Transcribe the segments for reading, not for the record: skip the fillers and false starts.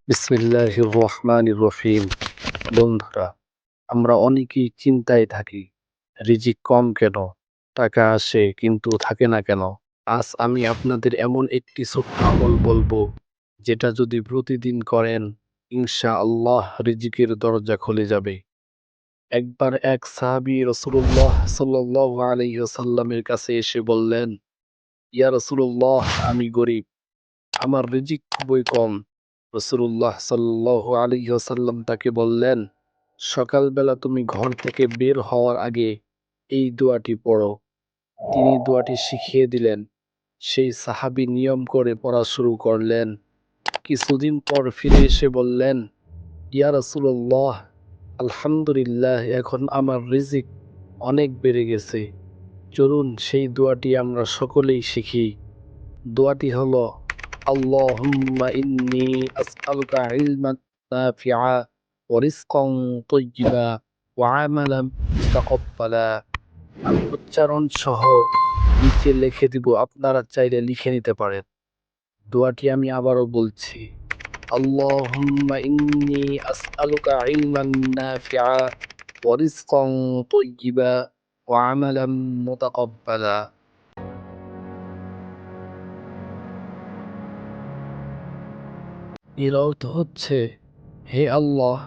বিসমিল্লাহির রহমানির রহিম। বন্ধুরা, আমরা অনেকেই চিন্তায় থাকি, রিজিক কম কেন, টাকা আসে কিন্তু থাকে না কেন। আজ আমি আপনাদের এমন একটি ছোট্ট আমল বলবো, যেটা যদি প্রতিদিন করেন, ইনশাআল্লাহ রিজিকের দরজা খুলে যাবে। একবার এক সাহাবী রাসূলুল্লাহ সাল্লাল্লাহু আলাইহি ওয়াসাল্লামের কাছে এসে বললেন, ইয়া রাসূলুল্লাহ, আমি গরিব, আমার রিজিক খুবই কম। রাসূলুল্লাহ সাল্লাল্লাহু আলাইহি ওয়াসাল্লাম তাকে বললেন, সকালবেলা তুমি ঘর থেকে বের হওয়ার আগে এই দোয়াটি পড়ো। তিনি দোয়াটি শিখিয়ে দিলেন। সেই সাহাবী নিয়ম করে পড়া শুরু করলেন। কিছুদিন পর ফিরে এসে বললেন, ইয়া রাসূলুল্লাহ, আলহামদুলিল্লাহ, এখন আমার রিজিক অনেক বেড়ে গেছে। চলুন সেই দোয়াটি আমরা সকলেই শিখি। দোয়াটি হলো, আল্লাহুম্মা ইন্নী আসআলুকা ইলমান নাফিআ ওয়া রিজকান তাইয়্যিবা ওয়া আমালান মুতাকাব্বালা। আমি উচ্চারণ সহ নিচে লিখে দিব, আপনারা চাইলে লিখে নিতে পারেন। দোয়াটি আমি আবারও বলছি, আল্লাহুম্মা ইন্নী আসআলুকা ইলমান নাফিআ ওয়া রিজকান তাইয়্যিবা ওয়া আমালান মুতাকাব্বালা। এর অর্থ হচ্ছে, হে আল্লাহ,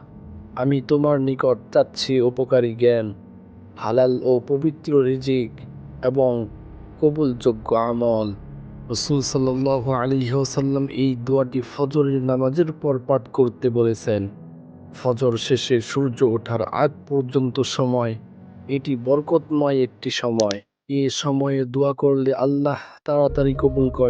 আমি তোমার নিকট চাচ্ছি উপকারী জ্ঞান, হালাল ও পবিত্র রিজিক এবং কবুলযোগ্য আমল। রাসূল সাল্লাল্লাহু আলাইহি ওয়াসাল্লাম এই দোয়াটি ফজরের নামাজের পর পাঠ করতে বলেছেন। ফজর শেষে সূর্য ওঠার আগ পর্যন্ত সময় এটি বরকতময় একটি সময়। এ সময়ে দোয়া করলে আল্লাহ তাড়াতাড়ি কবুল করেন।